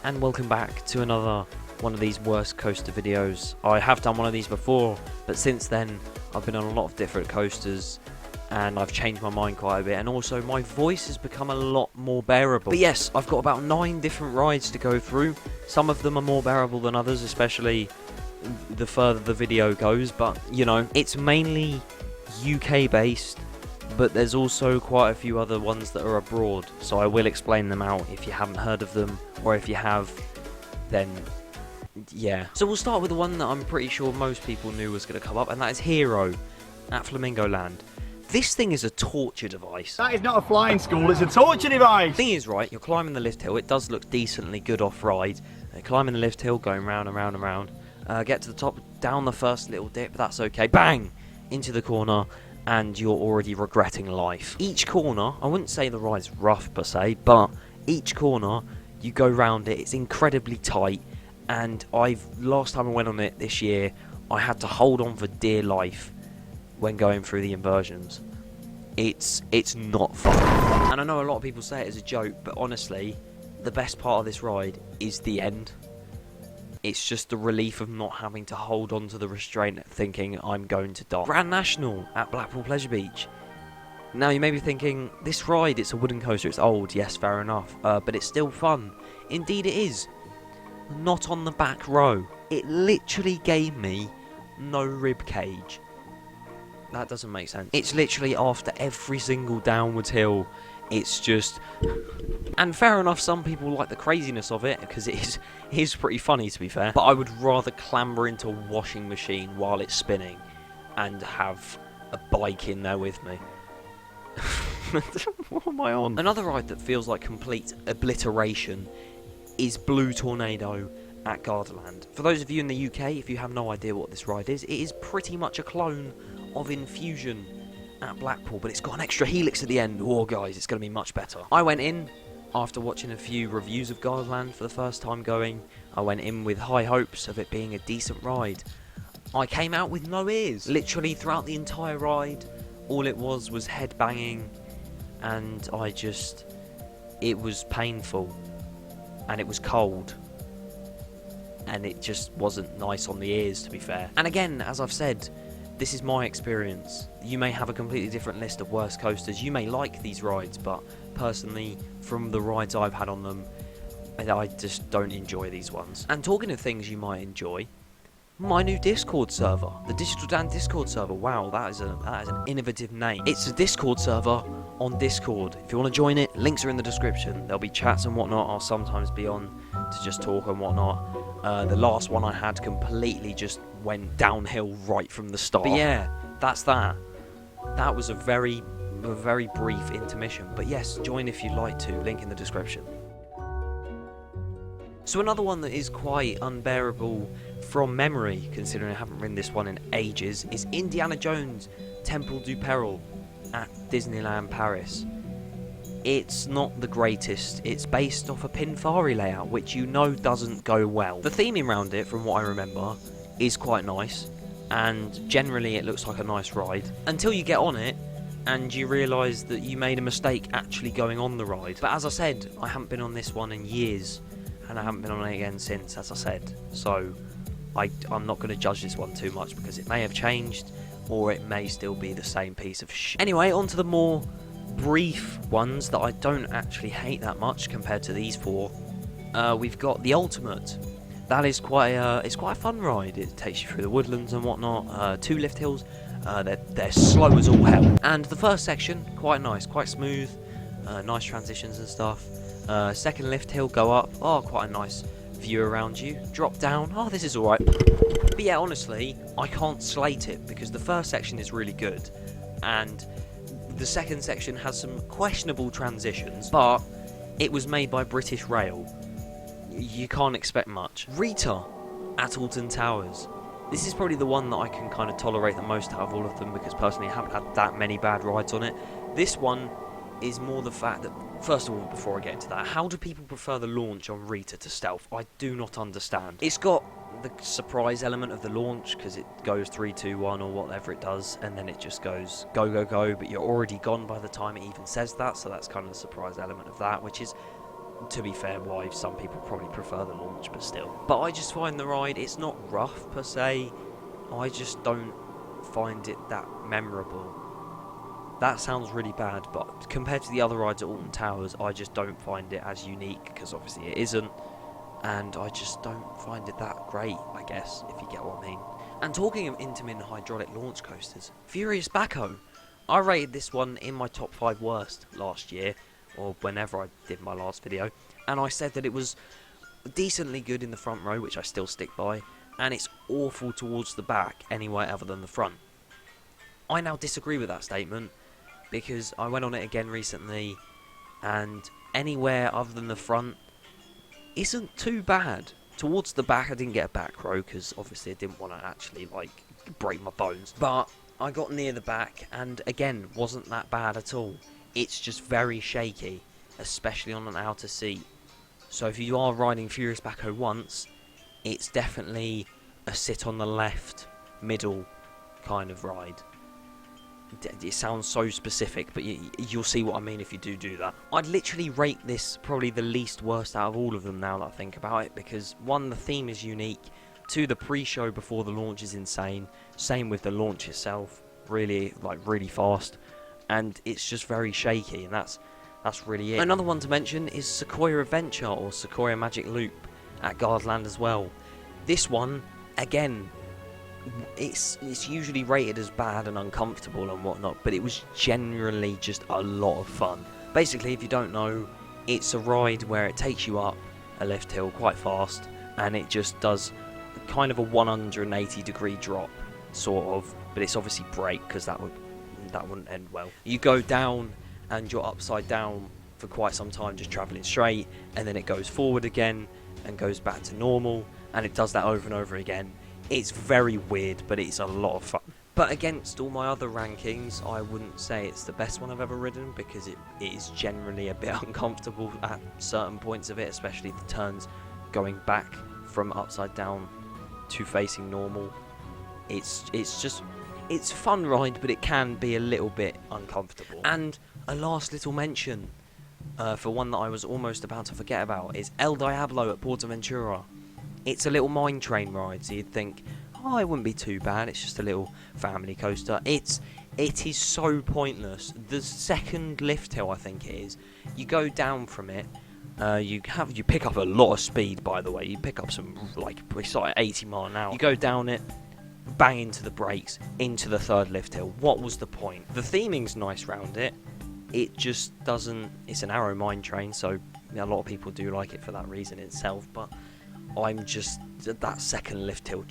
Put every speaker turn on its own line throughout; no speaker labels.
and welcome back to another one of these worst coaster videos. I have done one of these before, but since then I've been on a lot of different coasters and I've changed my mind quite a bit, and also my voice has become a lot more bearable. But yes, I've got about 9 different rides to go through. Some of them are more bearable than others, especially the further the video goes, but you know, it's mainly UK based, but there's also quite a few other ones that are abroad, so I will explain them out if you haven't heard of them, or if you have, then yeah. So we'll start with the one that I'm pretty sure most people knew was going to come up, and that is Hero at Flamingo Land. This thing is a torture device.
That is not a flying school, it's a torture device!
The thing is, right, you're climbing the lift hill. It does look decently good off-ride. Climbing the lift hill, going round and round and round. Get to the top, down the first little dip, that's okay. Bang! Into the corner, and you're already regretting life. Each corner, I wouldn't say the ride's rough per se, but each corner, you go round it, it's incredibly tight, and last time I went on it this year, I had to hold on for dear life when going through the inversions. It's not fun. And I know a lot of people say it as a joke, but honestly, the best part of this ride is the end. It's just the relief of not having to hold on to the restraint, thinking I'm going to die. Grand National at Blackpool Pleasure Beach. Now you may be thinking, this ride, it's a wooden coaster, it's old, yes, fair enough, but it's still fun. Indeed it is. Not on the back row. It literally gave me no rib cage. That doesn't make sense. It's literally after every single downwards hill, it's just... And fair enough, some people like the craziness of it, because it is pretty funny, to be fair. But I would rather clamber into a washing machine while it's spinning and have a bike in there with me. What am I on? Another ride that feels like complete obliteration is Blue Tornado at Gardaland. For those of you in the UK, if you have no idea what this ride is, it is pretty much a clone of Infusion at Blackpool, but it's got an extra helix at the end. Oh guys, it's going to be much better. I went in after watching a few reviews of Gardaland for the first time going. I went in with high hopes of it being a decent ride. I came out with no ears. Literally throughout the entire ride, all it was head banging, and it was painful, and it was cold, and it just wasn't nice on the ears, to be fair. And again, as I've said, this is my experience. You may have a completely different list of worst coasters. You may like these rides, but personally, from the rides I've had on them, I just don't enjoy these ones. And talking of things you might enjoy, my new Discord server, the DigitalDan Discord server. Wow, that is an innovative name. It's a Discord server on Discord. If you want to join it, links are in the description. There'll be chats and whatnot. I'll sometimes be on to just talk and whatnot. The last one I had completely just went downhill right from the start. But yeah, that's that. That was a very brief intermission. But yes, join if you'd like to. Link in the description. So another one that is quite unbearable from memory, considering I haven't ridden this one in ages, is Indiana Jones Temple du Peril at Disneyland Paris. It's not the greatest. It's based off a Pinfari layout, which you know doesn't go well. The theming around it, from what I remember, is quite nice, and generally it looks like a nice ride, until you get on it and you realise that you made a mistake actually going on the ride. But as I said, I haven't been on this one in years, and I haven't been on it again since, as I said, so I'm not going to judge this one too much, because it may have changed, or it may still be the same piece of shit. Anyway, on to the more brief ones that I don't actually hate that much compared to these 4. We've got the Ultimate. That is it's quite a fun ride. It takes you through the woodlands and whatnot. 2 lift hills. They're slow as all hell. And the first section, quite nice, quite smooth. Nice transitions and stuff. Second lift hill, go up. Oh, quite a nice view around you. Drop down. Oh, this is alright. But yeah, honestly, I can't slate it, because the first section is really good, and the second section has some questionable transitions, but it was made by British Rail. You can't expect much. Rita at Alton Towers. This is probably the one that I can kind of tolerate the most out of all of them, because personally I haven't had that many bad rides on it. This one is more the fact that, first of all, before I get into that, how do people prefer the launch on Rita to stealth? I do not understand. It's got the surprise element of the launch, because it goes 3, 2, 1 or whatever it does, and then it just goes go, go, go, but you're already gone by the time it even says that, so that's kind of the surprise element of that, which is to be fair, why some people probably prefer the launch, but still. But I just find the ride, it's not rough per se, I just don't find it that memorable. That sounds really bad, but compared to the other rides at Alton Towers, I just don't find it as unique, because obviously it isn't, and I just don't find it that great, I guess, if you get what I mean. And talking of intermittent hydraulic launch coasters, Furious Backhoe. I rated this one in my top 5 worst last year, or whenever I did my last video, and I said that it was decently good in the front row, which I still stick by, and it's awful towards the back, anywhere other than the front. I now disagree with that statement, because I went on it again recently, and anywhere other than the front isn't too bad. Towards the back, I didn't get a back row, because obviously I didn't want to actually, like, break my bones, but I got near the back, and again, wasn't that bad at all. It's just very shaky, especially on an outer seat. So if you are riding Furious Backhoe once, it's definitely a sit on the left, middle kind of ride. It sounds so specific, but you'll see what I mean if you do that. I'd literally rate this probably the least worst out of all of them now that I think about it, because 1, the theme is unique, 2, the pre-show before the launch is insane, same with the launch itself, really fast, and it's just very shaky, and that's really it. Another one to mention is Sequoia Adventure, or Sequoia Magic Loop, at Gardaland as well. This one, again, it's usually rated as bad and uncomfortable and whatnot, but it was generally just a lot of fun. Basically, if you don't know, it's a ride where it takes you up a lift hill quite fast, and it just does kind of a 180-degree drop, sort of, but it's obviously brake, because that wouldn't end well. You go down, and you're upside down for quite some time, just travelling straight, and then it goes forward again, and goes back to normal, and it does that over and over again. It's very weird, but it's a lot of fun. But against all my other rankings, I wouldn't say it's the best one I've ever ridden, because it is generally a bit uncomfortable at certain points of it, especially the turns going back from upside down to facing normal. It's a fun ride, but it can be a little bit uncomfortable. And a last little mention for one that I was almost about to forget about is El Diablo at Portaventura. It's a little mine train ride, so you'd think, oh, it wouldn't be too bad, it's just a little family coaster. It is so pointless. The second lift hill, I think it is, you go down from it, you pick up a lot of speed, by the way. You pick up some, it's like 80 miles an hour. You go down it, bang into the brakes, into the third lift hill. What was the point? The theming's nice round it. It just doesn't. It's an arrow mine train, so a lot of people do like it for that reason itself. But I'm just, that second lift hill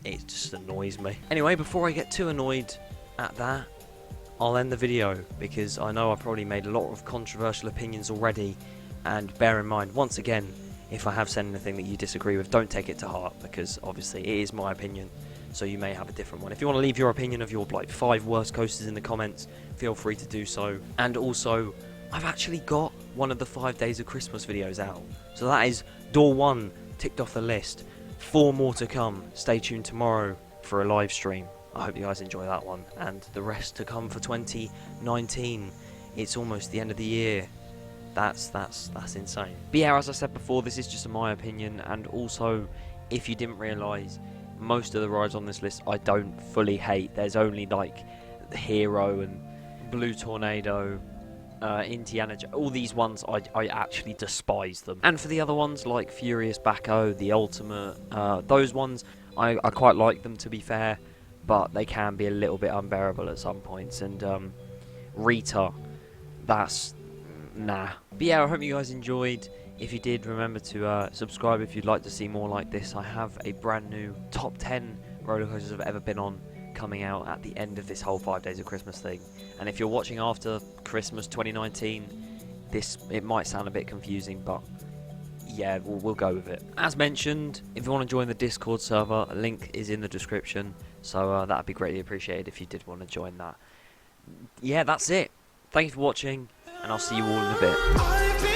it just annoys me. Anyway, before I get too annoyed at that, I'll end the video, because I know I've probably made a lot of controversial opinions already. And bear in mind, once again, if I have said anything that you disagree with, don't take it to heart, because obviously it is my opinion, so you may have a different one. If you want to leave your opinion of your 5 worst coasters in the comments, feel free to do so. And also, I've actually got one of the 5 Days of Christmas videos out, so that is door 1 ticked off the list. 4 more to come. Stay tuned tomorrow for a live stream. I hope you guys enjoy that one, and the rest to come for 2019. It's almost the end of the year. That's insane. But yeah, as I said before, this is just my opinion, and also, if you didn't realise, most of the rides on this list I don't fully hate. There's only the Hero and Blue Tornado, Indiana Jones, all these ones I actually despise them. And for the other ones like Furious Backhoe, the Ultimate, those ones I quite like them, to be fair, but they can be a little bit unbearable at some points. And Rita, that's nah. But yeah, I hope you guys enjoyed. If you did, remember to subscribe if you'd like to see more like this. I have a brand new top 10 roller coasters I've ever been on coming out at the end of this whole 5 Days of Christmas thing. And if you're watching after Christmas 2019, it might sound a bit confusing, but yeah, we'll go with it. As mentioned, if you want to join the Discord server, a link is in the description, so that'd be greatly appreciated if you did want to join that. Yeah, that's it. Thank you for watching, and I'll see you all in a bit.